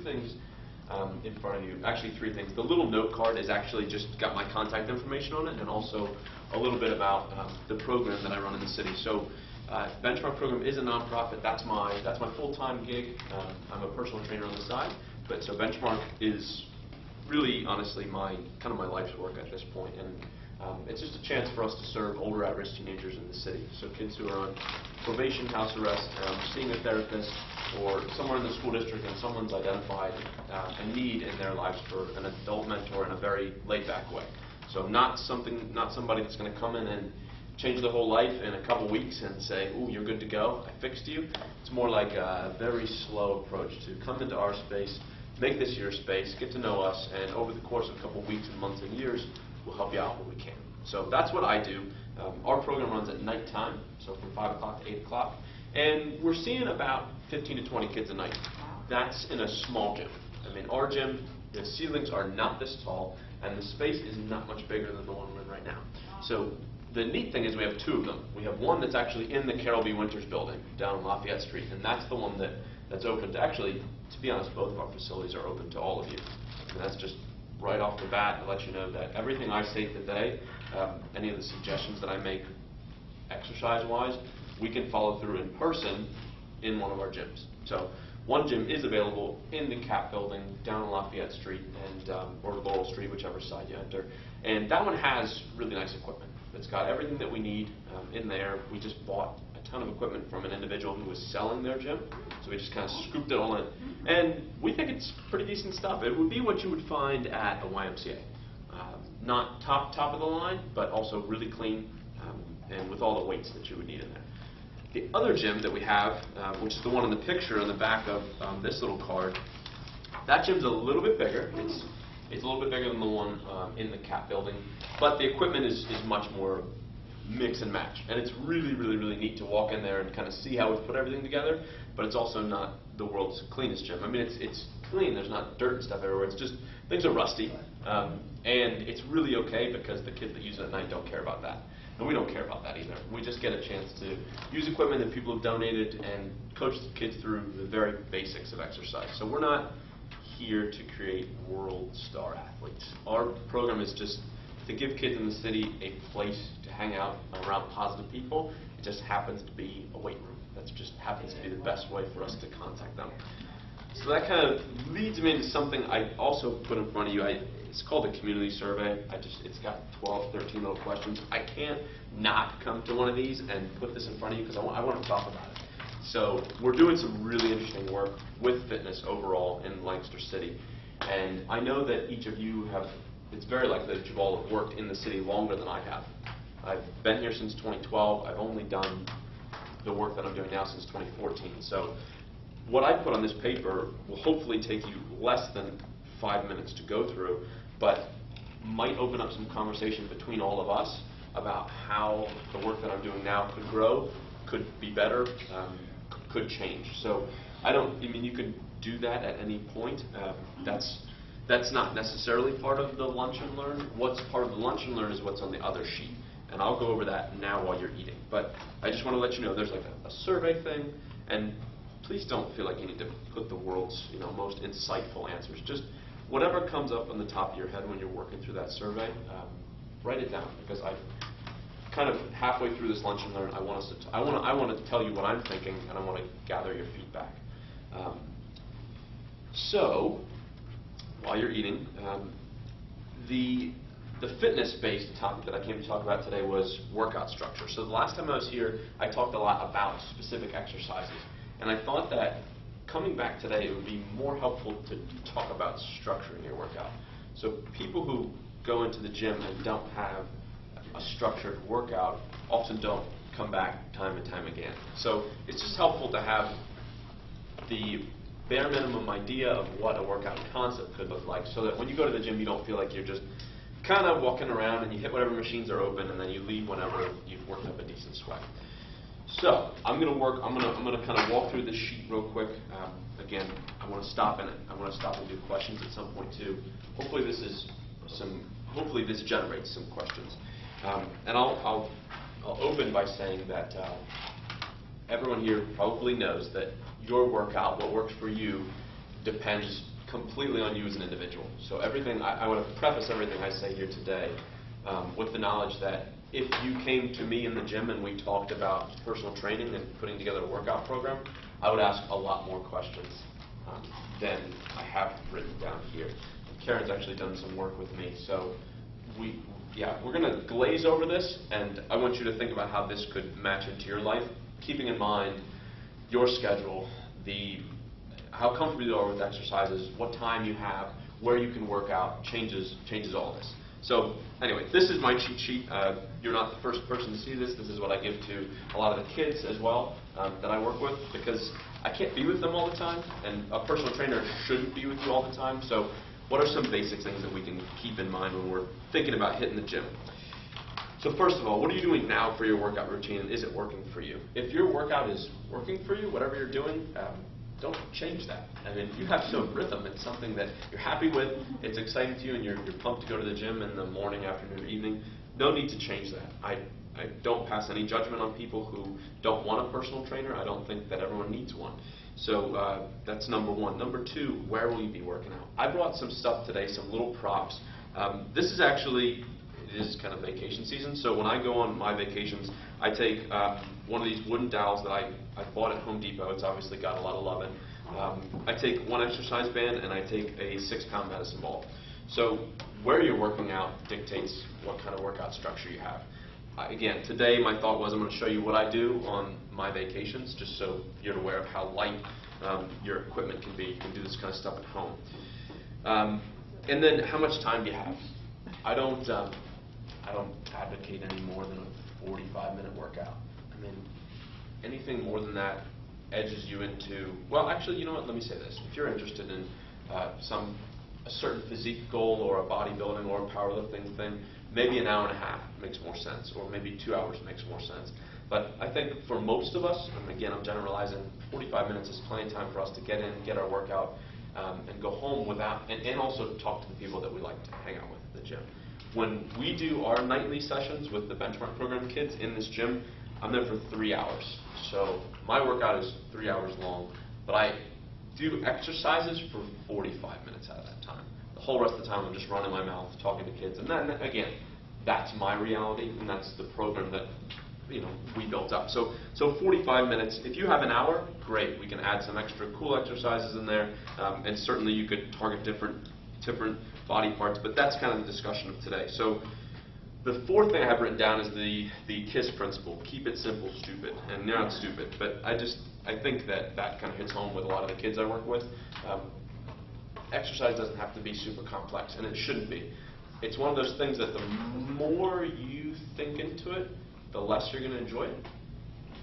things in front of you. Actually, three things. The little note card is actually just got my contact information on it, and also a little bit about the program that I run in the city. So, Benchmark program is a nonprofit. That's my full-time gig. I'm a personal trainer on the side, but so Benchmark is really, honestly, my life's work at this point, and it's just a chance for us to serve older at-risk teenagers in the city. So kids who are on probation, house arrest, seeing a therapist, or somewhere in the school district and someone's identified a need in their lives for an adult mentor in a very laid-back way. So not somebody that's going to come in and change the whole life in a couple weeks and say, "Ooh, you're good to go, I fixed you." It's more like a very slow approach to come into our space, make this your space, get to know us, and over the course of a couple weeks and months and years, we'll help you out where we can. So that's what I do. Our program runs at nighttime, so from 5 o'clock to 8 o'clock, and we're seeing about 15 to 20 kids a night. That's in a small gym. I mean, our gym, the ceilings are not this tall, and the space is not much bigger than the one we're in right now. So the neat thing is we have two of them. We have one that's actually in the Carol B. Winters building down on Lafayette Street, and that's the one that's open to, actually, to be honest, both of our facilities are open to all of you. And that's just right off the bat to let you know that everything I say today, any of the suggestions that I make exercise-wise, we can follow through in person in one of our gyms. So one gym is available in the CAP building down on Lafayette Street and or Laurel Street, whichever side you enter. And that one has really nice equipment. It's got everything that we need in there. We just bought a ton of equipment from an individual who was selling their gym, so we just kind of scooped it all in. And we think it's pretty decent stuff. It would be what you would find at a YMCA. Not top of the line, but also really clean and with all the weights that you would need in there. The other gym that we have, which is the one in the picture on the back of this little card, that gym's a little bit bigger. It's a little bit bigger than the one in the CAP building, but the equipment is much more mix and match. And it's really, really, really neat to walk in there and kind of see how we've put everything together, but it's also not the world's cleanest gym. I mean, it's clean. There's not dirt and stuff everywhere. It's just things are rusty, and it's really okay because the kids that use it at night don't care about that. And we don't care about that either. We just get a chance to use equipment that people have donated and coach the kids through the very basics of exercise. So we're not here to create world star athletes. Our program is just to give kids in the city a place to hang out around positive people. It just happens to be a weight room. That just happens to be the best way for us to contact them. So that kind of leads me into something I also put in front of you. It's called a community survey. It's got 12, 13 little questions. I can't not come to one of these and put this in front of you because I want to talk about it. So we're doing some really interesting work with fitness overall in Lancaster City. And I know that each of you it's very likely that you've all have worked in the city longer than I have. I've been here since 2012. I've only done the work that I'm doing now since 2014. So what I put on this paper will hopefully take you less than 5 minutes to go through, but might open up some conversation between all of us about how the work that I'm doing now could grow, could be better, could change. So you could do that at any point. That's not necessarily part of the lunch and learn. What's part of the lunch and learn is what's on the other sheet. And I'll go over that now while you're eating. But I just want to let you know there's like a survey thing, and please don't feel like you need to put the world's most insightful answers. Just whatever comes up on the top of your head when you're working through that survey, write it down, because I kind of halfway through this lunch and learn, I want to tell you what I'm thinking, and I want to gather your feedback. So while you're eating, the fitness-based topic that I came to talk about today was workout structure. So the last time I was here, I talked a lot about specific exercises. And I thought that coming back today, it would be more helpful to talk about structuring your workout. So people who go into the gym and don't have a structured workout often don't come back time and time again. So it's just helpful to have the bare minimum idea of what a workout concept could look like, so that when you go to the gym, you don't feel like you're just kind of walking around and you hit whatever machines are open and then you leave whenever you've worked up a decent sweat. So I'm going to kind of walk through this sheet real quick. Again, I want to stop and do questions at some point too. Hopefully this generates some questions. And I'll open by saying that everyone here probably knows that your workout, what works for you, depends completely on you as an individual. So everything, I want to preface everything I say here today with the knowledge that if you came to me in the gym and we talked about personal training and putting together a workout program, I would ask a lot more questions than I have written down here. Karen's actually done some work with me, so we're going to glaze over this, and I want you to think about how this could match into your life, keeping in mind your schedule, how comfortable you are with exercises, what time you have, where you can work out, changes all this. So anyway, this is my cheat sheet. You're not the first person to see this. This is what I give to a lot of the kids as well that I work with, because I can't be with them all the time, and a personal trainer shouldn't be with you all the time. So what are some basic things that we can keep in mind when we're thinking about hitting the gym? So first of all, what are you doing now for your workout routine, and is it working for you? If your workout is working for you, whatever you're doing, don't change that. I mean, you have some rhythm. It's something that you're happy with, it's exciting to you, and you're pumped to go to the gym in the morning, afternoon, or evening. No need to change that. I don't pass any judgment on people who don't want a personal trainer. I don't think that everyone needs one. So that's number one. Number two, where will you be working out? I brought some stuff today, some little props. This is actually, it is kind of vacation season, so when I go on my vacations, I take one of these wooden dowels that I bought at Home Depot. It's obviously got a lot of love in. I take one exercise band, and I take a 6-pound medicine ball. So where you're working out dictates what kind of workout structure you have. Again, today my thought was I'm going to show you what I do on my vacations, just so you're aware of how light your equipment can be. You can do this kind of stuff at home. And then how much time do you have? I don't advocate any more than a 45-minute workout. I mean, anything more than that edges you into, well, actually, you know what, let me say this. If you're interested in a certain physique goal or a bodybuilding or a powerlifting thing, maybe an hour and a half makes more sense, or maybe 2 hours makes more sense. But I think for most of us, and again, I'm generalizing, 45 minutes is plenty of time for us to get in, get our workout, and go home without, and also talk to the people that we like to hang out with at the gym. When we do our nightly sessions with the Benchmark program kids in this gym, I'm there for 3 hours. So my workout is 3 hours long, but I do exercises for 45 minutes out of that time. The whole rest of the time I'm just running my mouth, talking to kids. And then, again, that's my reality, and that's the program that we built up. So 45 minutes. If you have an hour, great. We can add some extra cool exercises in there, and certainly you could target different body parts, but that's kind of the discussion of today. So the fourth thing I have written down is the KISS principle. Keep it simple, stupid. And they're not stupid, but I think that kind of hits home with a lot of the kids I work with. Exercise doesn't have to be super complex, and it shouldn't be. It's one of those things that the more you think into it, the less you're going to enjoy it.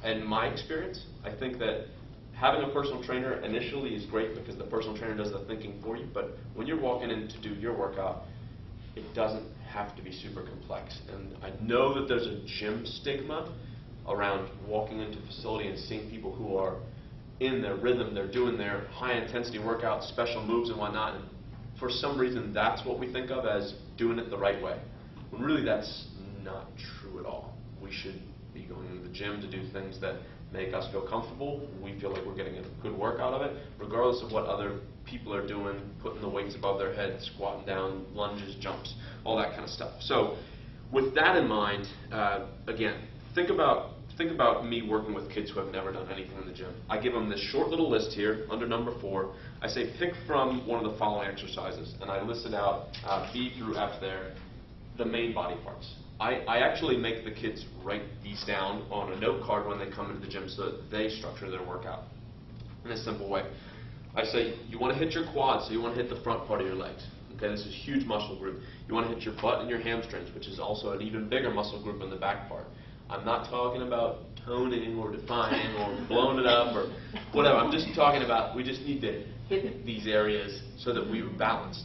In my experience, I think that having a personal trainer initially is great because the personal trainer does the thinking for you, but when you're walking in to do your workout, it doesn't have to be super complex. And I know that there's a gym stigma around walking into a facility and seeing people who are in their rhythm, they're doing their high-intensity workouts, special moves and whatnot, and for some reason that's what we think of as doing it the right way, when really that's not true at all. We should be going to the gym to do things that make us feel comfortable. We feel like we're getting a good work out of it, regardless of what other people are doing, putting the weights above their head, squatting down, lunges, jumps, all that kind of stuff. So with that in mind, again, think about me working with kids who have never done anything in the gym. I give them this short little list here under number 4. I say pick from one of the following exercises, and I listed out B through F there, the main body parts. I actually make the kids write these down on a note card when they come into the gym so that they structure their workout in a simple way. I say you want to hit your quads, so you want to hit the front part of your legs. Okay, this is a huge muscle group. You want to hit your butt and your hamstrings, which is also an even bigger muscle group in the back part. I'm not talking about toning or defining or blowing it up or whatever. I'm just talking about we just need to hit these areas so that we are balanced.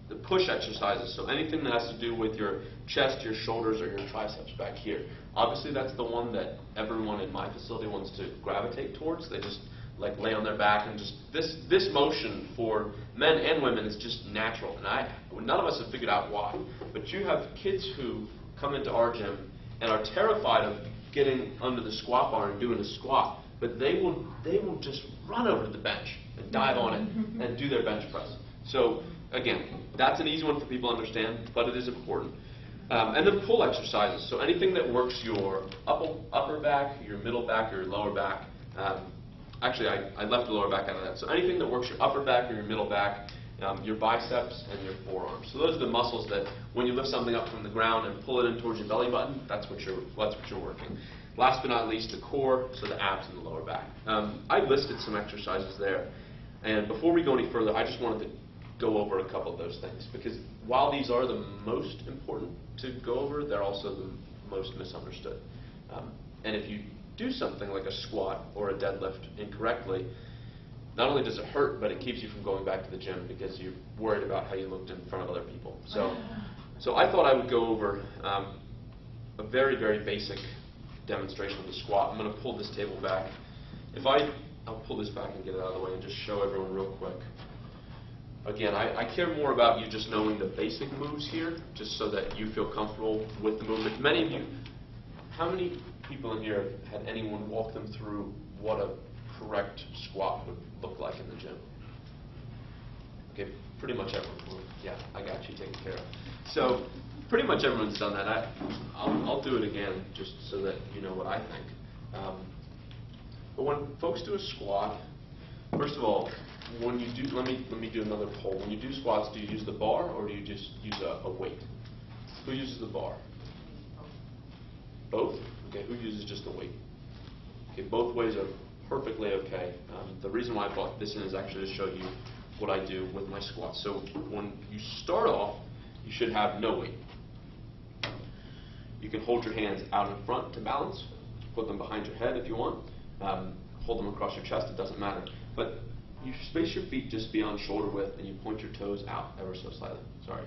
The push exercises, so anything that has to do with your chest, your shoulders, or your triceps back here. Obviously, that's the one that everyone in my facility wants to gravitate towards. They just like lay on their back and just this motion for men and women is just natural. And none of us have figured out why. But you have kids who come into our gym and are terrified of getting under the squat bar and doing a squat but they will just run over to the bench and dive on it and do their bench press. So again, that's an easy one for people to understand, but it is important. And then pull exercises. So anything that works your upper back, your middle back, or your lower back. Actually, I left the lower back out of that. So anything that works your upper back or your middle back, your biceps and your forearms. So those are the muscles that when you lift something up from the ground and pull it in towards your belly button, that's what you're working. Last but not least, the core, so the abs and the lower back. I listed some exercises there. And before we go any further, I just wanted to go over a couple of those things, because while these are the most important to go over, they're also the most misunderstood. And if you do something like a squat or a deadlift incorrectly, not only does it hurt, but it keeps you from going back to the gym because you're worried about how you looked in front of other people. So I thought I would go over a very, very basic demonstration of the squat. I'm going to pull this table back. I'll pull this back and get it out of the way and just show everyone real quick. Again, I care more about you just knowing the basic moves here, just so that you feel comfortable with the movement. Many of you, how many people in here had anyone walk them through what a correct squat would look like in the gym? Okay, pretty much everyone. Yeah, I got you taken care of. So pretty much everyone's done that. I'll do it again just so that you know what I think. But when folks do a squat, first of all, when you do, let me do another poll. When you do squats, do you use the bar or do you just use a weight? Who uses the bar? Both? Okay, who uses just the weight? Okay, both ways are perfectly okay. The reason why I brought this in is actually to show you what I do with my squats. So when you start off, you should have no weight. You can hold your hands out in front to balance, put them behind your head if you want, hold them across your chest, it doesn't matter. But you space your feet just beyond shoulder width and you point your toes out ever so slightly. Sorry.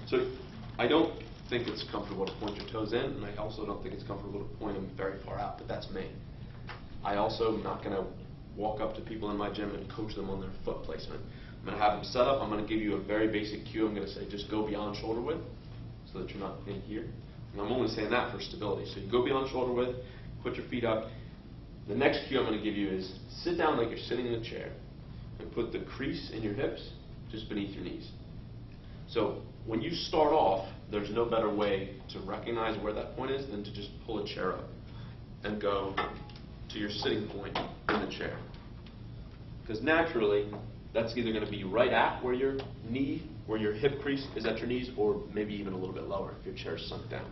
So I don't think it's comfortable to point your toes in, and I also don't think it's comfortable to point them very far out, but that's me. I also am not going to walk up to people in my gym and coach them on their foot placement. I'm going to have them set up. I'm going to give you a very basic cue. I'm going to say just go beyond shoulder width so that you're not in here. And I'm only saying that for stability. So you go beyond shoulder width, put your feet up. The next cue I'm going to give you is sit down like you're sitting in a chair and put the crease in your hips just beneath your knees. So when you start off, there's no better way to recognize where that point is than to just pull a chair up and go to your sitting point in the chair. Because naturally, that's either going to be right at where your hip crease is at your knees, or maybe even a little bit lower if your chair's sunk down.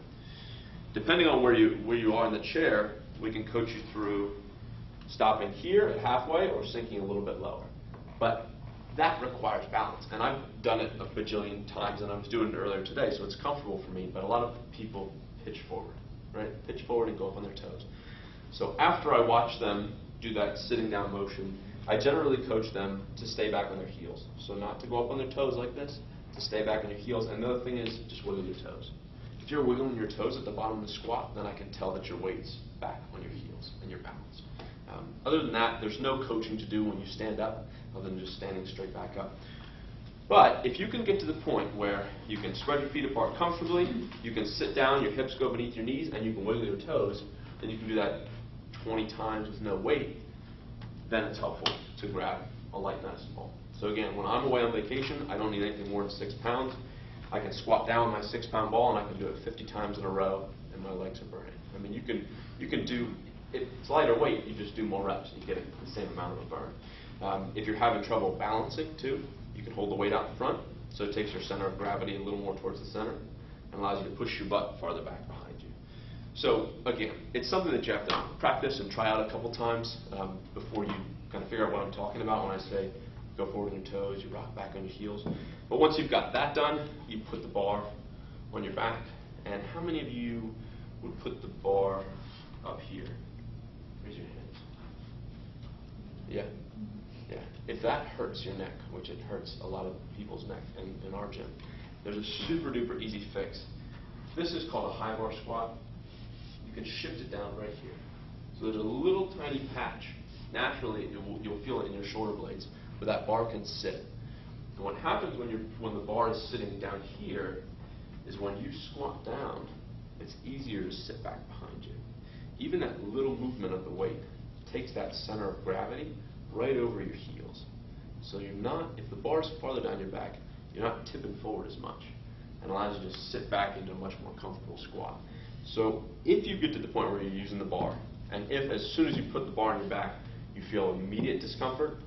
Depending on where you are in the chair, we can coach you through stopping here at halfway or sinking a little bit lower. But that requires balance, and I've done it a bajillion times, and I was doing it earlier today, so it's comfortable for me, but a lot of people pitch forward, right? Pitch forward and go up on their toes. So after I watch them do that sitting down motion, I generally coach them to stay back on their heels. So not to go up on their toes like this, to stay back on your heels. And the other thing is just wiggle your toes. If you're wiggling your toes at the bottom of the squat, then I can tell that your weight's back on your heels and your balance. Other than that, there's no coaching to do when you stand up, other than just standing straight back up. But if you can get to the point where you can spread your feet apart comfortably, you can sit down, your hips go beneath your knees, and you can wiggle your toes, then you can do that 20 times with no weight, then it's helpful to grab a light medicine ball. So again, when I'm away on vacation, I don't need anything more than 6 pounds. I can squat down with my 6-pound ball, and I can do it 50 times in a row, and my legs are burning. I mean, you can do, it's lighter weight, you just do more reps, and you get the same amount of a burn. If you're having trouble balancing, too, you can hold the weight out in front, so it takes your center of gravity a little more towards the center, and allows you to push your butt farther back behind you. So again, it's something that you have to practice and try out a couple times before you kind of figure out what I'm talking about when I say go forward on your toes, you rock back on your heels. But once you've got that done, you put the bar on your back. And how many of you would put the bar up here? Raise your hands. Yeah. Yeah. If that hurts your neck, which it hurts a lot of people's neck in our gym, there's a super duper easy fix. This is called a high bar squat. You can shift it down right here. So there's a little tiny patch. Naturally, you'll feel it in your shoulder blades, where that bar can sit. And what happens when the bar is sitting down here is when you squat down, it's easier to sit back behind you. Even that little movement of the weight takes that center of gravity right over your heels. So you're not, if the bar is farther down your back, you're not tipping forward as much, and allows you to sit back into a much more comfortable squat. So if you get to the point where you're using the bar, and if as soon as you put the bar on your back, you feel immediate discomfort,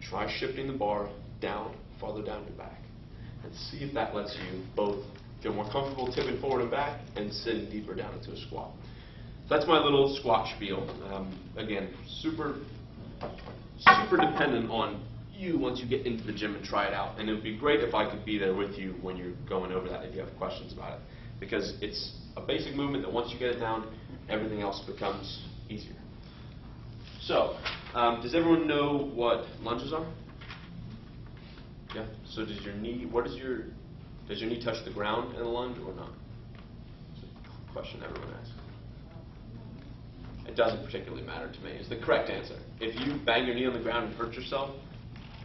try shifting the bar down, farther down your back, and see if that lets you both feel more comfortable tipping forward and back and sitting deeper down into a squat. That's my little squat spiel. Again, super dependent on you once you get into the gym and try it out. And it would be great if I could be there with you when you're going over that if you have questions about it. Because it's a basic movement that once you get it down, everything else becomes easier. So, does everyone know what lunges are? Yeah? So does your knee, does your knee touch the ground in a lunge or not? It's a question everyone asks. It doesn't particularly matter to me. It's the correct answer. If you bang your knee on the ground and hurt yourself,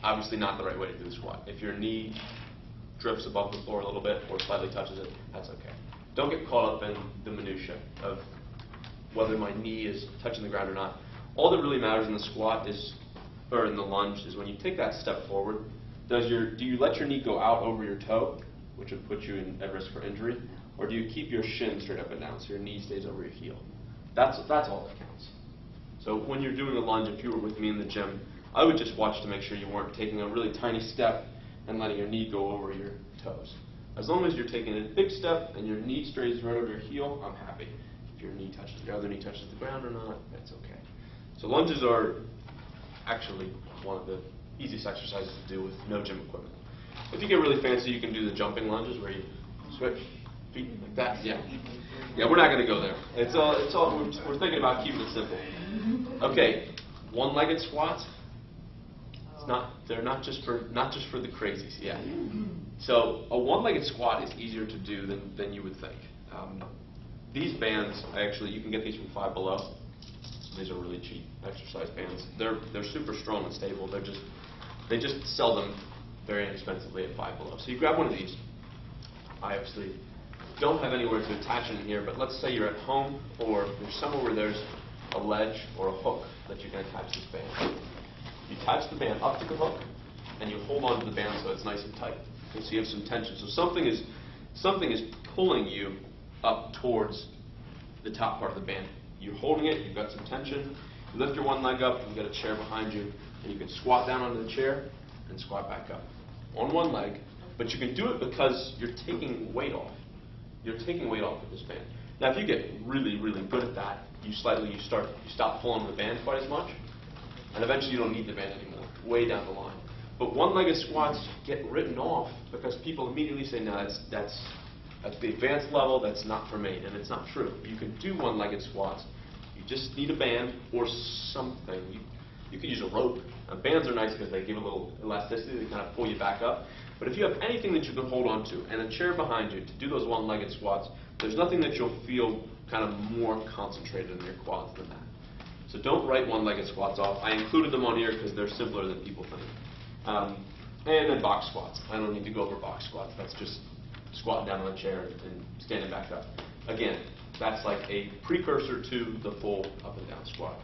obviously not the right way to do the squat. If your knee drifts above the floor a little bit or slightly touches it, that's okay. Don't get caught up in the minutia of whether my knee is touching the ground or not. All that really matters in the squat is, or in the lunge, is when you take that step forward, do you let your knee go out over your toe, which would put you at risk for injury, or do you keep your shin straight up and down so your knee stays over your heel? That's all that counts. So when you're doing a lunge, if you were with me in the gym, I would just watch to make sure you weren't taking a really tiny step and letting your knee go over your toes. As long as you're taking a big step and your knee strays right over your heel, I'm happy. If your other knee touches the ground or not, that's okay. So lunges are actually one of the easiest exercises to do with no gym equipment. If you get really fancy, you can do the jumping lunges where you switch feet like that. Yeah, we're not going to go there. We're thinking about keeping it simple. Okay, one-legged squats. They're not just for the crazies. Yeah. So a one-legged squat is easier to do than you would think. These bands, you can get these from Five Below. These are really cheap exercise bands. They're super strong and stable. They just sell them very inexpensively at Five Below. So you grab one of these. I obviously don't have anywhere to attach it in here, but let's say you're at home or you're somewhere where there's a ledge or a hook that you can attach this band. You attach the band up to the hook, and you hold on to the band so it's nice and tight. So you have some tension. So something is pulling you up towards the top part of the band. You're holding it, you've got some tension. You lift your one leg up, you've got a chair behind you, and you can squat down onto the chair and squat back up on one leg. But you can do it because you're taking weight off. You're taking weight off with this band. Now, if you get really, really good at that, you stop pulling the band quite as much, and eventually you don't need the band anymore, way down the line. But one-legged squats get written off because people immediately say, no, that's the advanced level, that's not for me, and it's not true. You can do one-legged squats. You just need a band or something. You can use a rope. Bands are nice because they give a little elasticity, they kind of pull you back up. But if you have anything that you can hold on to and a chair behind you to do those one-legged squats, there's nothing that you'll feel kind of more concentrated in your quads than that. So don't write one-legged squats off. I included them on here because they're simpler than people think. And then box squats. I don't need to go over box squats. That's just squatting down on a chair and standing back up. Again, that's like a precursor to the full up and down squat.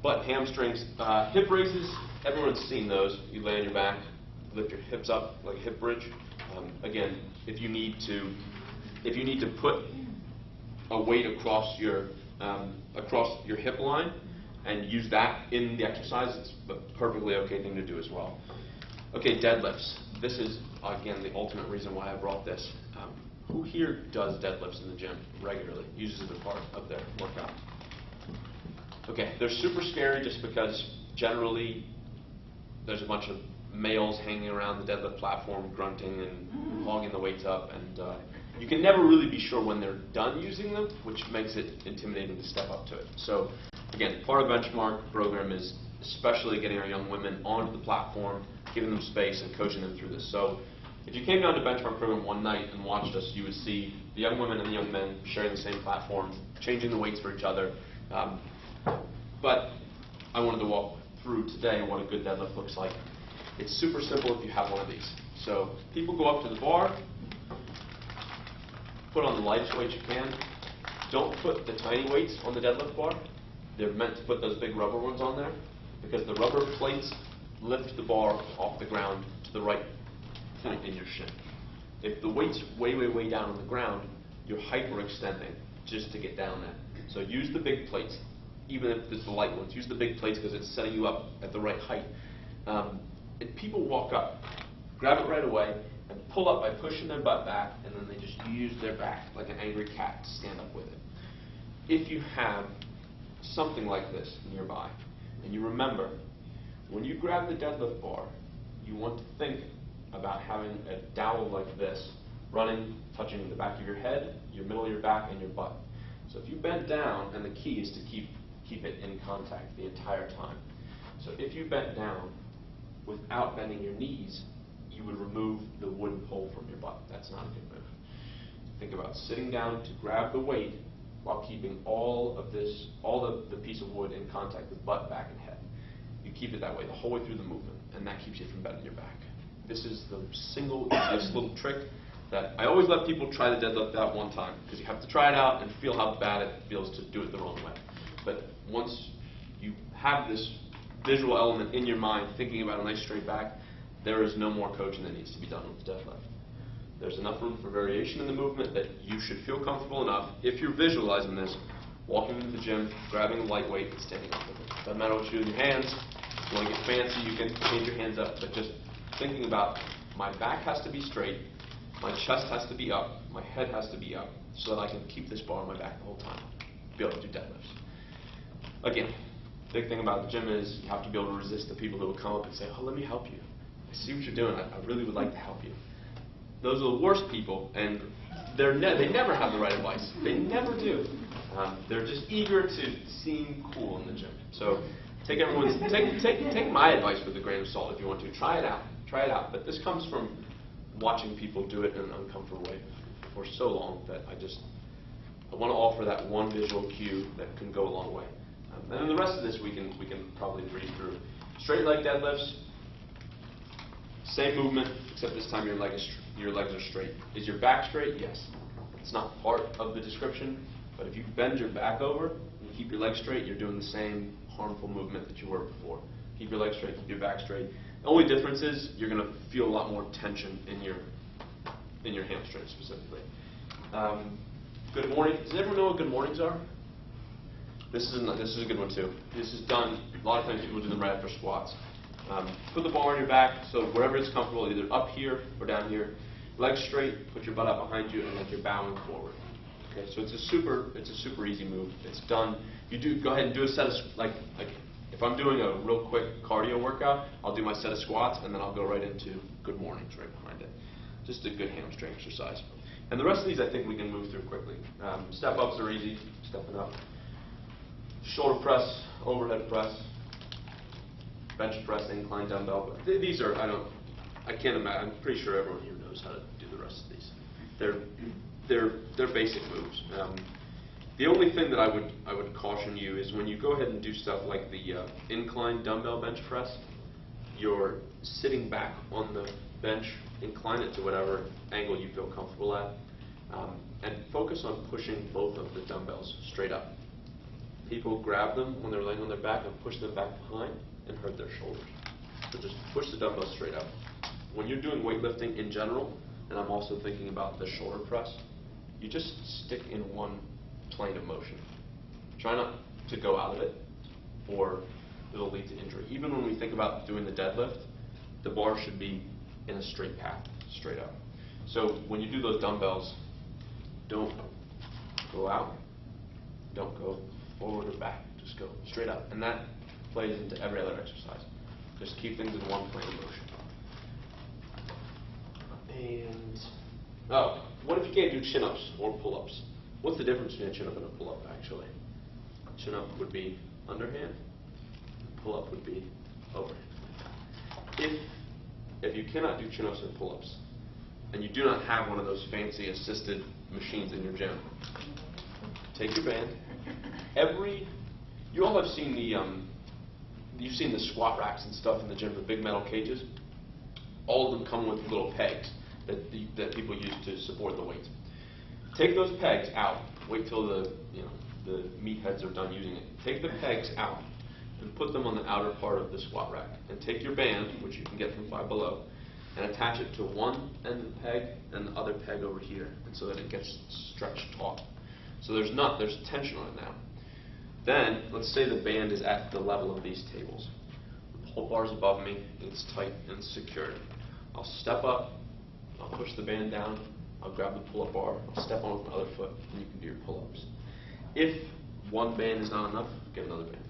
But hamstrings, hip raises, everyone's seen those. You lay on your back, lift your hips up like a hip bridge. Again, if you need to put a weight across your hip line and use that in the exercise, it's a perfectly okay thing to do as well. Okay, deadlifts. This is, again, the ultimate reason why I brought this. Who here does deadlifts in the gym regularly, uses it as part of their workout? Okay, they're super scary just because generally there's a bunch of males hanging around the deadlift platform grunting and hogging the weights up, and you can never really be sure when they're done using them, which makes it intimidating to step up to it. So again, part of the benchmark program is especially getting our young women onto the platform, giving them space and coaching them through this. So if you came down to benchmark program one night and watched us, you would see the young women and the young men sharing the same platform, changing the weights for each other. But I wanted to walk through today what a good deadlift looks like. It's super simple if you have one of these. So people go up to the bar, put on the lightest weight you can. Don't put the tiny weights on the deadlift bar. they're meant to put those big rubber ones on there because the rubber plates lift the bar off the ground to the right point in your shin. If the weight's way, way, way down on the ground, you're hyperextending just to get down there. So use the big plates, even if it's the light ones. Use the big plates because it's setting you up at the right height. If people walk up, grab it right away, and pull up by pushing their butt back, and then they just use their back like an angry cat to stand up with it. If you have something like this nearby, and you remember, when you grab the deadlift bar, you want to think about having a dowel like this running, touching the back of your head, your middle of your back, and your butt. So if you bend down, and the key is to keep it in contact the entire time. So if you bent down without bending your knees, you would remove the wooden pole from your butt. That's not a good move. Think about sitting down to grab the weight while keeping all the piece of wood in contact with butt, back, and head. You keep it that way the whole way through the movement, and that keeps you from bending your back. This is the single easiest little trick that I always let people try the deadlift out one time, because you have to try it out and feel how bad it feels to do it the wrong way. But once you have this visual element in your mind, thinking about a nice straight back, there is no more coaching that needs to be done with the deadlift. There's enough room for variation in the movement that you should feel comfortable enough, if you're visualizing this, walking into the gym, grabbing a lightweight, and standing up with it. Doesn't matter what you do with your hands. If you want to get fancy, you can change your hands up, but just thinking about my back has to be straight, my chest has to be up, my head has to be up, so that I can keep this bar on my back the whole time, be able to do deadlifts. Again, big thing about the gym is you have to be able to resist the people who will come up and say, oh, let me help you. I see what you're doing. I really would like to help you. Those are the worst people, and they never have the right advice. They never do. They're just eager to seem cool in the gym. So take my advice with a grain of salt if you want to. Try it out. Try it out. But this comes from watching people do it in an uncomfortable way for so long that I want to offer that one visual cue that can go a long way. And then the rest of this we can probably breeze through. Straight leg deadlifts, same movement, except this time your legs are straight. Is your back straight? Yes. It's not part of the description, but if you bend your back over and keep your legs straight, you're doing the same harmful movement that you were before. Keep your legs straight, keep your back straight. The only difference is you're going to feel a lot more tension in your hamstrings specifically. Good morning. Does everyone know what good mornings are? This is a good one too. This is done, a lot of times people do them right after squats. Put the bar on your back, so wherever it's comfortable, either up here or down here. Legs straight, put your butt out behind you, and like you're bowing forward. Okay, so it's a super easy move. It's done. Go ahead and do a set of, like if I'm doing a real quick cardio workout, I'll do my set of squats, and then I'll go right into good mornings right behind it. Just a good hamstring exercise. And the rest of these I think we can move through quickly. Step ups are easy, stepping up. Shoulder press, overhead press, bench press, incline dumbbell. But these are, I can't imagine, I'm pretty sure everyone here knows how to do the rest of these. They're basic moves. The only thing that I would caution you is when you go ahead and do stuff like the incline dumbbell bench press, you're sitting back on the bench, incline it to whatever angle you feel comfortable at, and focus on pushing both of the dumbbells straight up. People grab them when they're laying on their back and push them back behind and hurt their shoulders. So just push the dumbbells straight up. When you're doing weightlifting in general, and I'm also thinking about the shoulder press, you just stick in one plane of motion. Try not to go out of it, or it'll lead to injury. Even when we think about doing the deadlift, the bar should be in a straight path, straight up. So when you do those dumbbells, don't go out, don't go forward or back, just go straight up. And that plays into every other exercise. Just keep things in one plane of motion. And, what if you can't do chin-ups or pull-ups? What's the difference between a chin-up and a pull-up, actually? Chin-up would be underhand, pull-up would be overhand. If you cannot do chin-ups or pull-ups, and you do not have one of those fancy assisted machines in your gym, take your band. You all have seen you've seen the squat racks and stuff in the gym, the big metal cages. All of them come with little pegs that people use to support the weight. Take those pegs out. Wait till the the meatheads are done using it. Take the pegs out and put them on the outer part of the squat rack. And take your band, which you can get from Five Below, and attach it to one end of the peg and the other peg over here, and so that it gets stretched taut. So there's tension on it now. Then, let's say the band is at the level of these tables. The pull bar's above me, it's tight and secured. I'll step up, I'll push the band down, I'll grab the pull-up bar, I'll step on with my other foot, and you can do your pull-ups. If one band is not enough, get another band.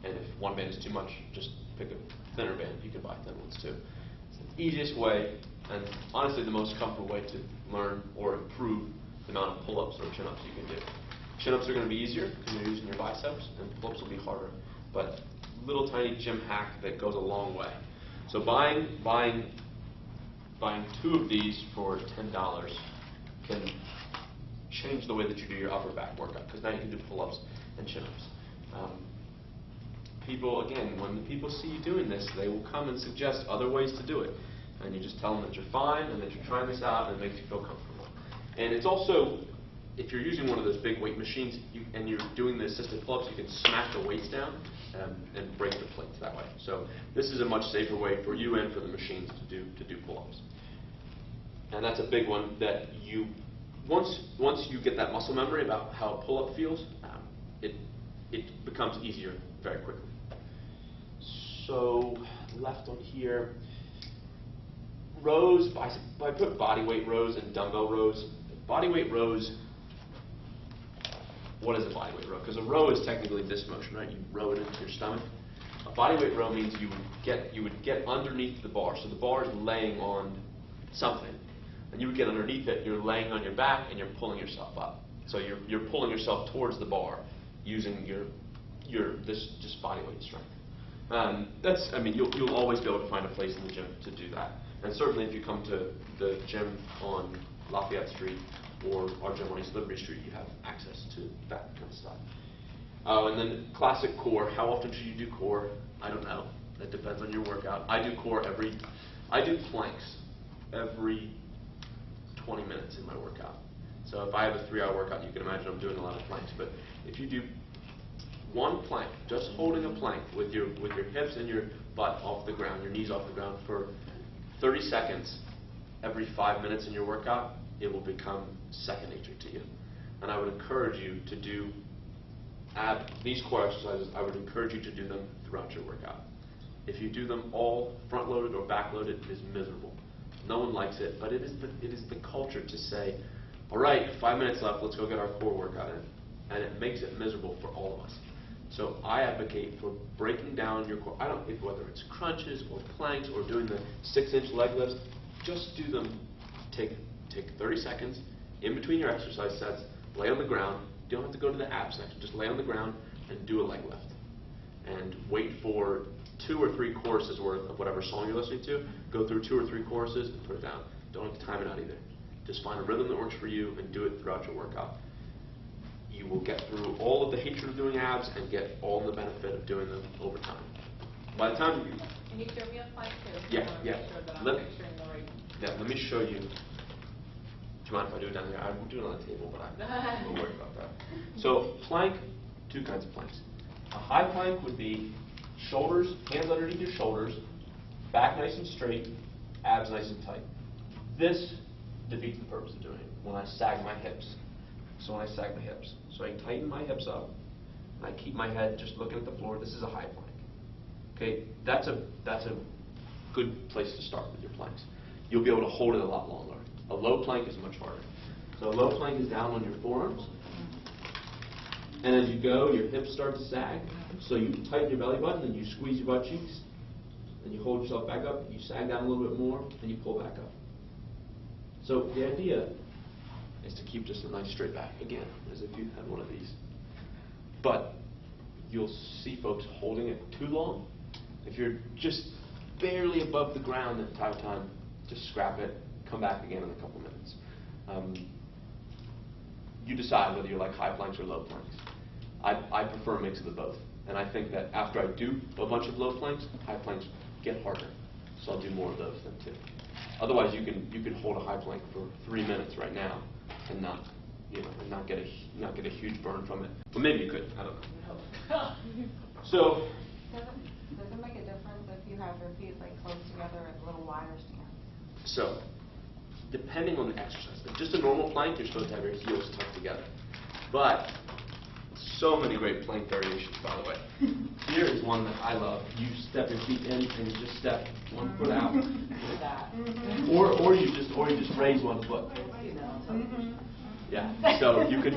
And if one band is too much, just pick a thinner band. You can buy thin ones too. It's the easiest way, and honestly the most comfortable way to learn or improve the amount of pull-ups or chin-ups you can do. Chin-ups are going to be easier because you're using your biceps, and pull-ups will be harder. But little tiny gym hack that goes a long way. So buying 2 of these for $10 can change the way that you do your upper back workout, because now you can do pull-ups and chin-ups. People, again, when the people see you doing this, they will come and suggest other ways to do it. And you just tell them that you're fine and that you're trying this out and it makes you feel comfortable. And it's also, if you're using one of those big weight machines and you're doing the assisted pull-ups, you can smash the weights down and break the plates that way. So this is a much safer way for you and for the machines to do pull-ups. And that's a big one that you, once you get that muscle memory about how a pull-up feels, it becomes easier very quickly. So left on here, rows, I put body weight rows and dumbbell rows. Body weight rows, what is a body weight row? Because a row is technically this motion, right? You row it into your stomach. A body weight row means you would get underneath the bar. So the bar is laying on something, and you would get underneath it. You're laying on your back and you're pulling yourself up. So you're pulling yourself towards the bar using this just body weight strength. You'll always be able to find a place in the gym to do that. And certainly if you come to the gym on Lafayette Street or our gym on East Liberty Street, you have access to that kind of stuff. And then classic core. How often should you do core? I don't know. That depends on your workout. I do planks every 20 minutes in my workout. So if I have a 3-hour workout, you can imagine I'm doing a lot of planks. But if you do one plank, just holding a plank with your hips and your butt off the ground, your knees off the ground for 30 seconds every 5 minutes in your workout, it will become second nature to you. And I would encourage you to do these core exercises. I would encourage you to do them throughout your workout. If you do them all front-loaded or back-loaded, it is miserable. No one likes it, but it is the culture to say, all right, 5 minutes left, let's go get our core workout in. And it makes it miserable for all of us. So I advocate for breaking down your core. Whether it's crunches or planks or doing the 6-inch leg lifts, just do them. Take 30 seconds in between your exercise sets, lay on the ground. You don't have to go to the ab section. Just lay on the ground and do a leg lift. And wait for 2 or 3 choruses worth of whatever song you're listening to. Go through 2 or 3 choruses and put it down. Don't have to time it out either. Just find a rhythm that works for you and do it throughout your workout. You will get through all of the hatred of doing abs and get all the benefit of doing them over time. By the time you... Can you show me a plank too? Yeah. Make sure that I'm picturing the right... Yeah, let me show you. Do you mind if I do it down there? I will do it on the table, but I'm not worried about that. So plank, 2 kinds of planks. A high plank would be shoulders, hands underneath your shoulders, back nice and straight, abs nice and tight. This defeats the purpose of doing it when I sag my hips. So when I sag the hips. So I tighten my hips up, and I keep my head just looking at the floor. This is a high plank. Okay, that's a good place to start with your planks. You'll be able to hold it a lot longer. A low plank is much harder. So a low plank is down on your forearms. And as you go, your hips start to sag. So you tighten your belly button, and you squeeze your butt cheeks. And you hold yourself back up. You sag down a little bit more, and you pull back up. So the idea is to keep just a nice straight back, again, as if you had one of these. But you'll see folks holding it too long. If you're just barely above the ground the entire time, just scrap it, come back again in a couple minutes. You decide whether you like high planks or low planks. I prefer a mix of the both. And I think that after I do a bunch of low planks, high planks get harder. So I'll do more of those then too. Otherwise, you can hold a high plank for 3 minutes right now and not and not get a huge burn from it. But maybe you could. I don't know. So. Does it make a difference if you have your feet like close together and little wires together? So, depending on the exercise, just a normal plank, you're supposed to have your heels tucked together. But so many great plank variations, by the way. Here is one that I love. You step your feet in and you just step one foot out. Or you just raise one foot. Yeah. So you could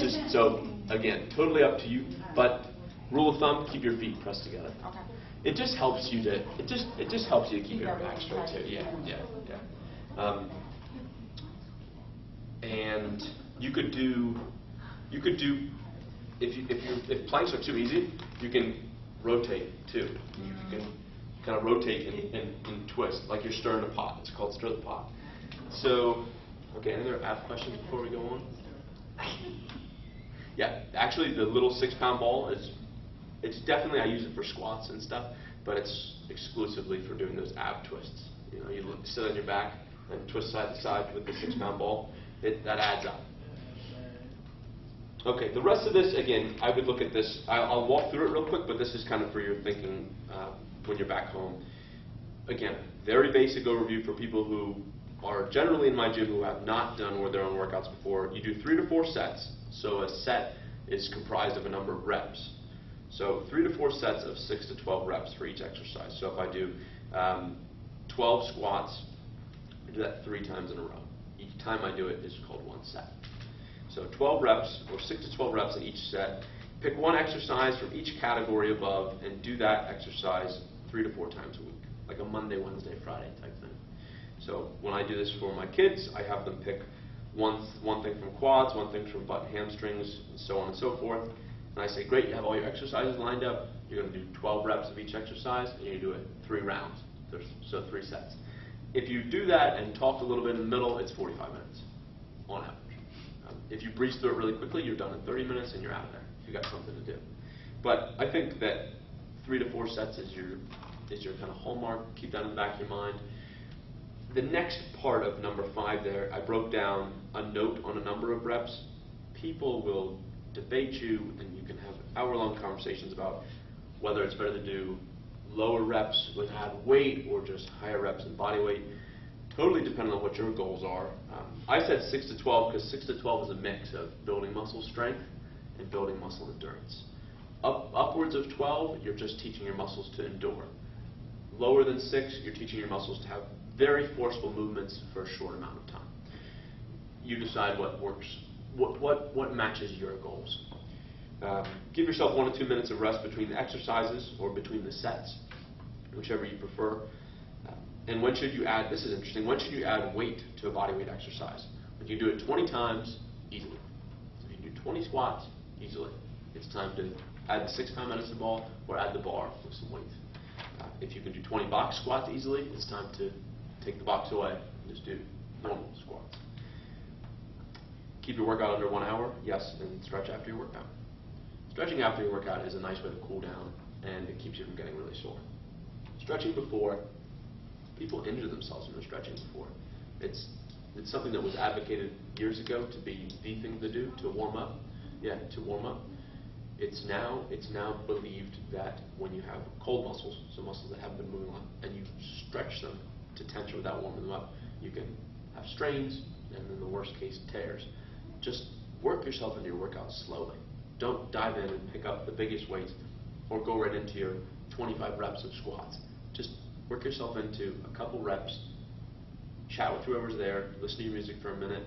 again, totally up to you. But rule of thumb, keep your feet pressed together. Okay. It just helps you to keep your back straight too. Yeah. And you could do if planks are too easy, you can rotate too. You can kind of rotate and twist like you're stirring a pot. It's called stir the pot. So, okay, any other app questions before we go on? Yeah, actually the little 6-pound ball it's definitely, I use it for squats and stuff, but it's exclusively for doing those ab twists. You sit on your back and twist side to side with the 6-pound ball. That adds up. Okay, the rest of this, again, I would look at this. I'll walk through it real quick, but this is kind of for your thinking when you're back home. Again, very basic overview for people who are generally in my gym who have not done their own workouts before. You do 3 to 4 sets. So a set is comprised of a number of reps. So 3 to 4 sets of 6 to 12 reps for each exercise. So if I do 12 squats, I do that 3 times in a row. Each time I do it is called one set. So 12 reps, or 6 to 12 reps in each set. Pick one exercise from each category above and do that exercise 3 to 4 times a week, like a Monday, Wednesday, Friday type thing. So when I do this for my kids, I have them pick one thing from quads, one thing from butt and hamstrings, and so on and so forth. And I say, great, you have all your exercises lined up. You're going to do 12 reps of each exercise, and you do it 3 rounds, so 3 sets. If you do that and talk a little bit in the middle, it's 45 minutes on average. If you breeze through it really quickly, you're done in 30 minutes and you're out of there if you've got something to do. But I think that 3 to 4 sets is your kind of hallmark. Keep that in the back of your mind. The next part of number 5 there, I broke down a note on a number of reps. People will debate you, and you can have hour-long conversations about whether it's better to do lower reps with add weight or just higher reps and body weight. Totally depending on what your goals are. I said 6 to 12 because 6 to 12 is a mix of building muscle strength and building muscle endurance. Upwards of 12, you're just teaching your muscles to endure. Lower than 6, you're teaching your muscles to have very forceful movements for a short amount of time. You decide what works, what matches your goals. Give yourself 1 to 2 minutes of rest between the exercises or between the sets, whichever you prefer. And when should you add, this is interesting, when should you add weight to a body weight exercise? When you do it 20 times, easily. So if you do 20 squats, easily. It's time to add the 6-pound medicine ball or add the bar with some weight. If you can do 20 box squats easily, it's time to take the box away and just do normal squats. Keep your workout under 1 hour, yes, and stretch after your workout. Stretching after your workout is a nice way to cool down, and it keeps you from getting really sore. Stretching before, people injure themselves when they're stretching before. It's something that was advocated years ago to be the thing to do to warm up. Yeah, to warm up. It's now believed that when you have cold muscles, so muscles that haven't been moving a lot, and you stretch them to tension without warming them up, you can have strains and in the worst case tears. Just work yourself into your workout slowly. Don't dive in and pick up the biggest weights or go right into your 25 reps of squats. Just work yourself into a couple reps, chat with whoever's there, listen to your music for a minute,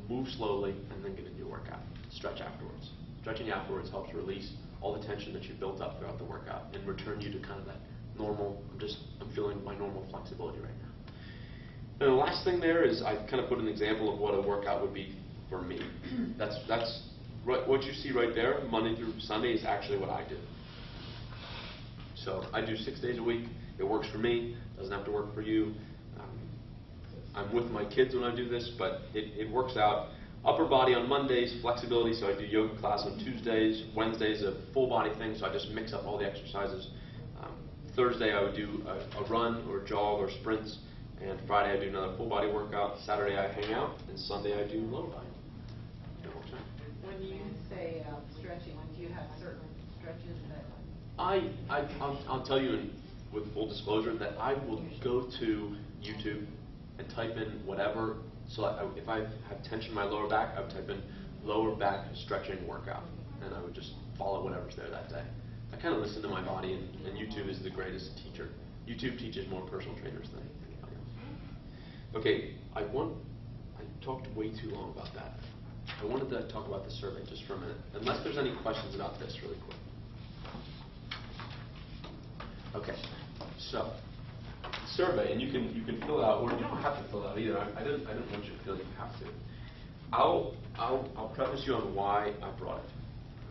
move slowly, and then get into your workout. Stretch afterwards. Stretching afterwards helps release all the tension that you've built up throughout the workout and return you to kind of that normal, I'm feeling my normal flexibility right now. And the last thing there is I kind of put an example of what a workout would be for me. That's what you see right there, Monday through Sunday, is actually what I do. So I do 6 days a week. It works for me. Doesn't have to work for you. I'm with my kids when I do this, but it works out. Upper body on Mondays, flexibility, so I do yoga class on Tuesdays. Wednesday's a full body thing, so I just mix up all the exercises. Thursday I would do a run or jog or sprints, and Friday I do another full body workout. Saturday I hang out, and Sunday I do lower body. It works out. have certain stretches that. I'll tell you with full disclosure that I will go to YouTube and type in whatever. So if I have tension in my lower back, I would type in lower back stretching workout, and I would just follow whatever's there that day. I kind of listen to my body, and YouTube is the greatest teacher. YouTube teaches more personal trainers than anybody else. Okay, I talked way too long about that. I wanted to talk about the survey just for a minute, unless there's any questions about this really quick. Okay, so survey, and you can fill it out, or you don't have to fill it out either. I didn't want you to feel you have to. I'll preface you on why I brought it.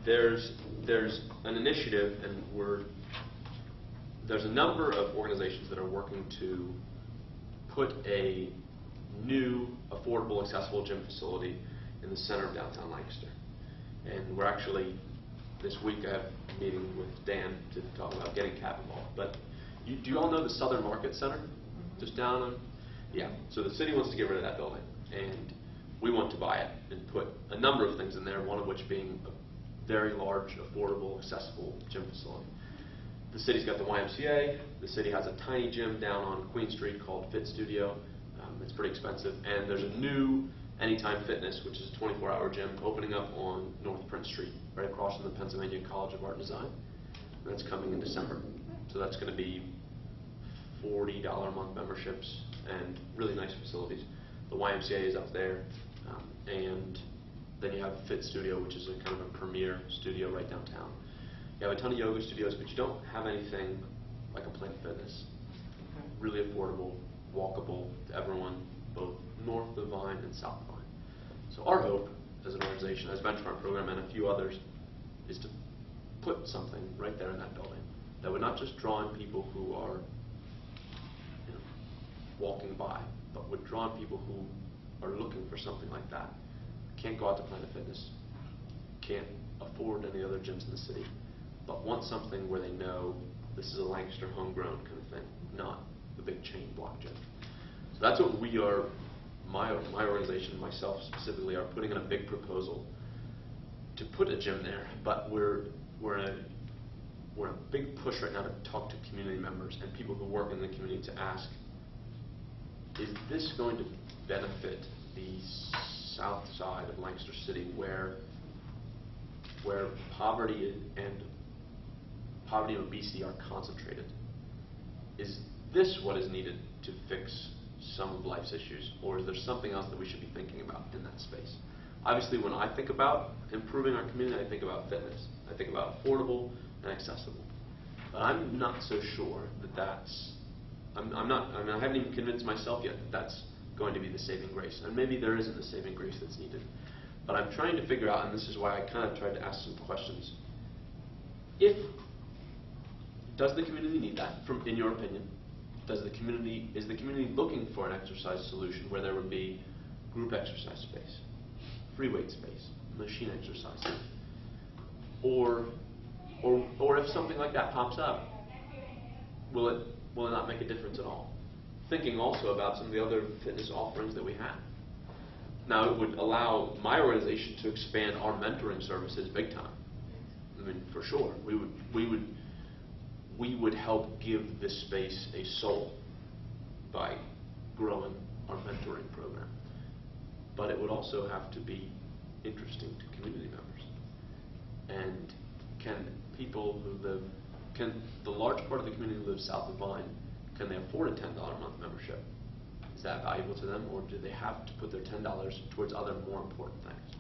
There's an initiative, and there's a number of organizations that are working to put a new, affordable, accessible gym facility in the center of downtown Lancaster. And we're actually, this week I have a meeting with Dan to talk about getting CAP involved. But do you all know the Southern Market Center? Just down on, yeah. So the city wants to get rid of that building, and we want to buy it and put a number of things in there, one of which being a very large, affordable, accessible gym facility. The city's got the YMCA. The city has a tiny gym down on Queen Street called Fit Studio. It's pretty expensive. And there's a new Anytime Fitness, which is a 24-hour gym, opening up on North Prince Street, right across from the Pennsylvania College of Art and Design. And that's coming in December. So that's going to be $40 a month memberships and really nice facilities. The YMCA is up there. And then you have Fit Studio, which is a kind of a premier studio right downtown. You have a ton of yoga studios, but you don't have anything like a Planet Fitness. Really affordable, walkable to everyone, both north of Vine and south of Vine. So our hope as an organization, as Benchmark Program and a few others, is to put something right there in that building that would not just draw in people who are walking by, but would draw in people who are looking for something like that. Can't go out to Planet Fitness, can't afford any other gyms in the city, but want something where they know this is a Lancaster homegrown kind of thing, not the big chain block gym. So that's what we are, my organization, myself specifically, are putting in a big proposal to put a gym there, but we're in a big push right now to talk to community members and people who work in the community to ask, is this going to benefit the south side of Lancaster City where poverty and obesity are concentrated? Is this what is needed to fix some of life's issues, or is there something else that we should be thinking about in that space? Obviously, when I think about improving our community, I think about fitness. I think about affordable and accessible. But I'm not so sure that that's, I haven't even convinced myself yet that that's going to be the saving grace. And maybe there isn't the saving grace that's needed. But I'm trying to figure out, and this is why I kind of tried to ask some questions. Does the community need that, in your opinion? Is the community looking for an exercise solution where there would be group exercise space, free weight space, machine exercise, or if something like that pops up, will it not make a difference at all? Thinking also about some of the other fitness offerings that we have. Now, it would allow my organization to expand our mentoring services big time. I mean, for sure, we would help give this space a soul by growing our mentoring program. But it would also have to be interesting to community members. And can the large part of the community who lives south of Vine, can they afford a $10 a month membership? Is that valuable to them, or do they have to put their $10 towards other more important things?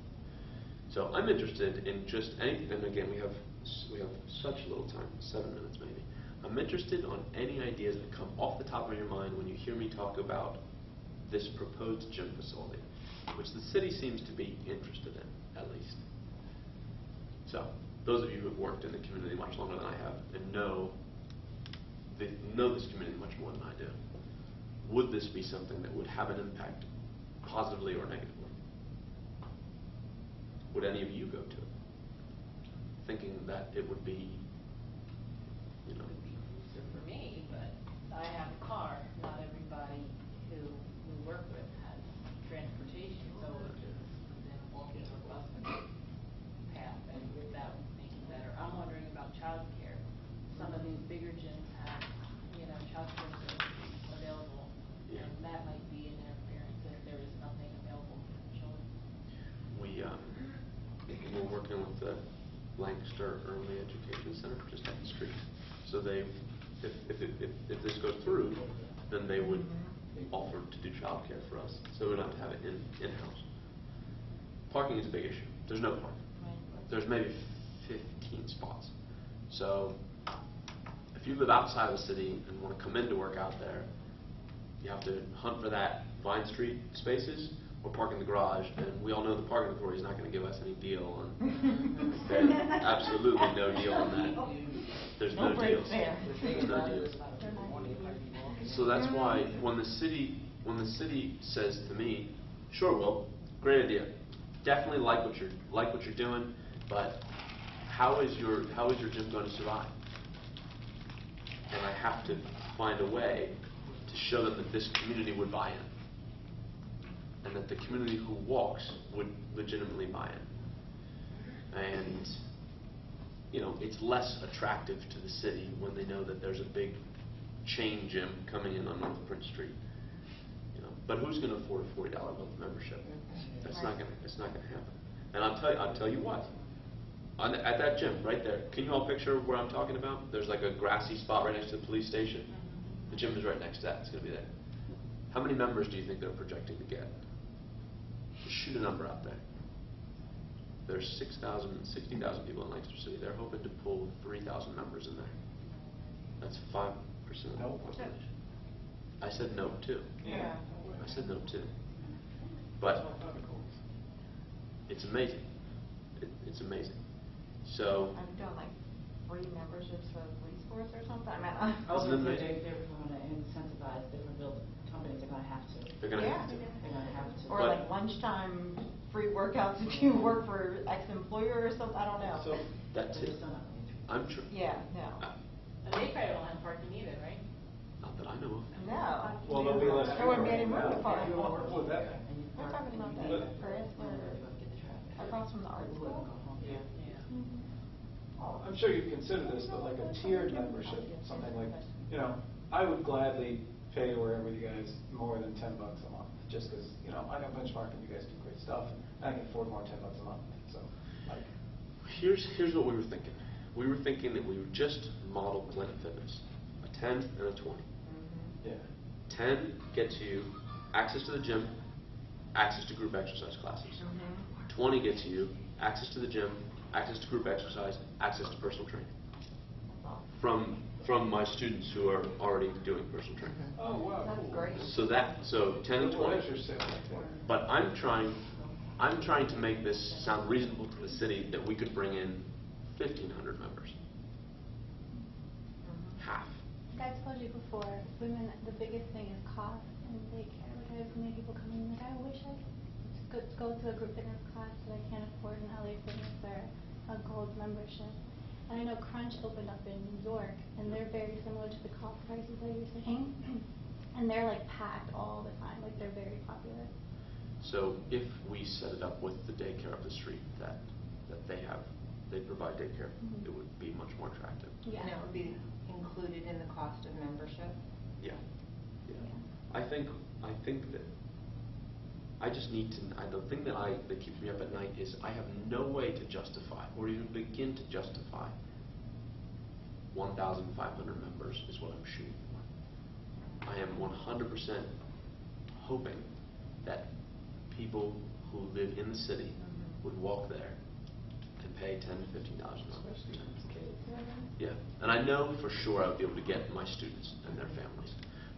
So I'm interested in just anything, and again, we have such little time, 7 minutes maybe. I'm interested on any ideas that come off the top of your mind when you hear me talk about this proposed gym facility, which the city seems to be interested in, at least. So, those of you who have worked in the community much longer than I have and know this community much more than I do, would this be something that would have an impact, positively or negatively? Would any of you go to it, thinking that it would be, So for me, but I have a car. Not everybody who we work with has transportation, so it's then walking or busing path, and that would make it better these bigger gyms have, childcare services available. Yeah. And that might be an interference if there is nothing available for the children. We're working with the Lancaster Early Education Center just up the street. So if this goes through, then they would offer to do childcare for us. So we don't have to have it in-house. Parking is a big issue. There's no parking. There's maybe 15 spots. So if you live outside of the city and want to come in to work out there, you have to hunt for that Vine Street spaces or park in the garage. And we all know the parking authority is not going to give us any deal on. There's absolutely no deal on that. There's no deals. There's no deals. So that's why when the city says to me, "Sure, Will, great idea. Definitely like what you're doing, but how is your gym going to survive?" And I have to find a way to show them that this community would buy in, and that the community who walks would legitimately buy in. And it's less attractive to the city when they know that there's a big chain gym coming in on North Prince Street. But who's going to afford a $40 a month membership? That's not going to happen. And I'll tell you what. At that gym right there, can you all picture where I'm talking about? There's like a grassy spot right next to the police station. The gym is right next to that. It's going to be there. How many members do you think they're projecting to get? Just shoot a number out there. There's 60,000 people in Lancaster City. They're hoping to pull 3,000 members in there. That's 5% of the population. I said no too. Yeah. I said no too. But it's amazing. It's amazing. So. I'm doing like free memberships for the police force or something. I Isn't it amazing? They're going to incentivize different companies. They're going to have to. They're going to have to. They're going to have to. or like lunchtime free workouts if you work for ex-employer or something. I don't know. So that's it. I'm sure. Yeah, no. And they probably don't have parking either, right? Not that I know of. No. Well, there'll be less. There wouldn't be any room to park. You want to work with that? We're talking about that, Chris, across from the art school. Yeah. Oh. I'm sure you'd consider this, but like a tiered membership, something like, I would gladly pay wherever you guys more than $10 a month, just because, I know benchmarking, you guys do great stuff, and I can afford more $10 a month, so, like. Here's what we were thinking. We were thinking that we would just model Planet Fitness, a 10 and a 20. Yeah. 10 gets you access to the gym, access to group exercise classes. 20 gets you access to the gym, access to group exercise, access to personal training. From my students who are already doing personal training. Oh, wow. That's cool. great. So 10 and 20. Well, there's your sale right there. But I'm trying to make this sound reasonable to the city that we could bring in 1,500 members. Half. Like I've told you before, women, the biggest thing is cost and daycare. Like I have so many people coming in, like I wish I could go to a group fitness class that I can't afford in LA Fitness or a gold membership. And I know Crunch opened up in New York, and they're very similar to the cost prices that you're saying. And they're like packed all the time, like they're very popular. So if we set it up with the daycare up the street that they provide daycare, it would be much more attractive. Yeah. And it would be included in the cost of membership? Yeah. Yeah. I think that I just need to. The thing that keeps me up at night is I have no way to justify or even begin to justify 1,500 members is what I'm shooting for. I am 100% hoping that people who live in the city would walk there and pay $10 to $15 a month. Yeah, and I know for sure I would be able to get my students and their families,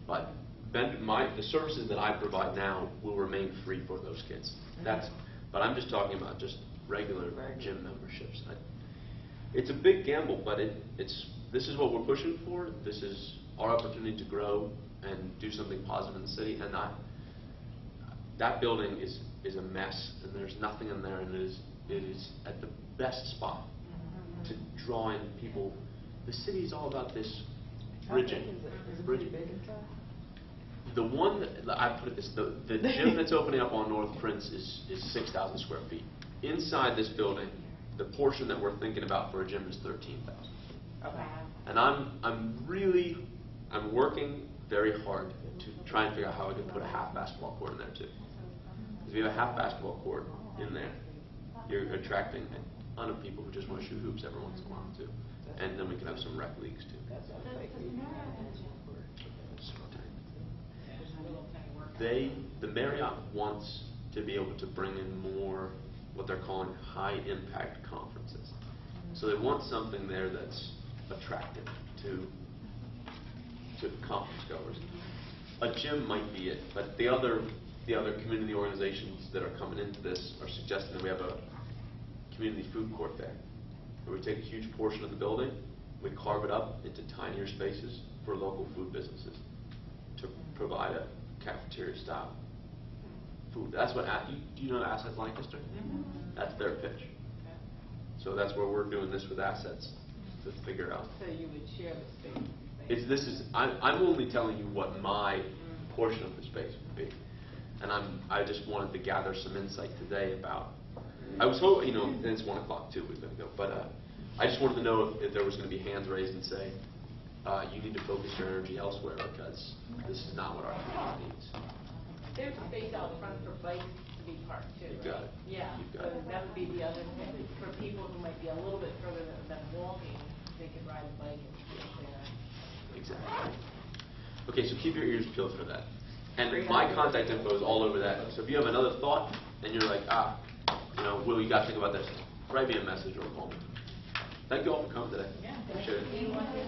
but the services that I provide now will remain free for those kids. But I'm just talking about just regular gym memberships. It's a big gamble, but this is what we're pushing for. This is our opportunity to grow and do something positive in the city. And that building is a mess, and there's nothing in there, and it is at the best spot to draw in people. The city is all about this bridging. The one that I put it this, the gym that's opening up on North Prince is 6,000 square feet. Inside this building, the portion that we're thinking about for a gym is 13,000. Okay. And I'm working very hard to try and figure out how I can put a half basketball court in there too. Because if you have a half basketball court in there, you're attracting a ton of people who just want to shoot hoops every once in a while too. And then we can have some rec leagues too. The Marriott wants to be able to bring in more what they're calling high impact conferences. So they want something there that's attractive to conference goers. A gym might be it, but the other community organizations that are coming into this are suggesting that we have a community food court there, where we take a huge portion of the building, we carve it up into tinier spaces for local food businesses to provide a cafeteria style food. That's what, do you know Assets Lancaster? That's their pitch. So that's where we're doing this with Assets to figure out. So you would share the space? I'm only telling you what my portion of the space would be. And I just wanted to gather some insight today about, I was hoping, and it's 1 o'clock too, we've got to go, but I just wanted to know if there was going to be hands raised and say, you need to focus your energy elsewhere because this is not what our community needs. There's space out front for bikes to be parked too, You've right? got it. Yeah, You've got so it. that would be the other thing, for people who might be a little bit further than walking, they could ride a bike and be up there. Exactly. Okay, so keep your ears peeled for that. And my contact info is all over that. So if you have another thought and you're like, Will, you got to think about this, write me a message or call me. Thank you all for coming today. Yeah. Appreciate it. Do you want to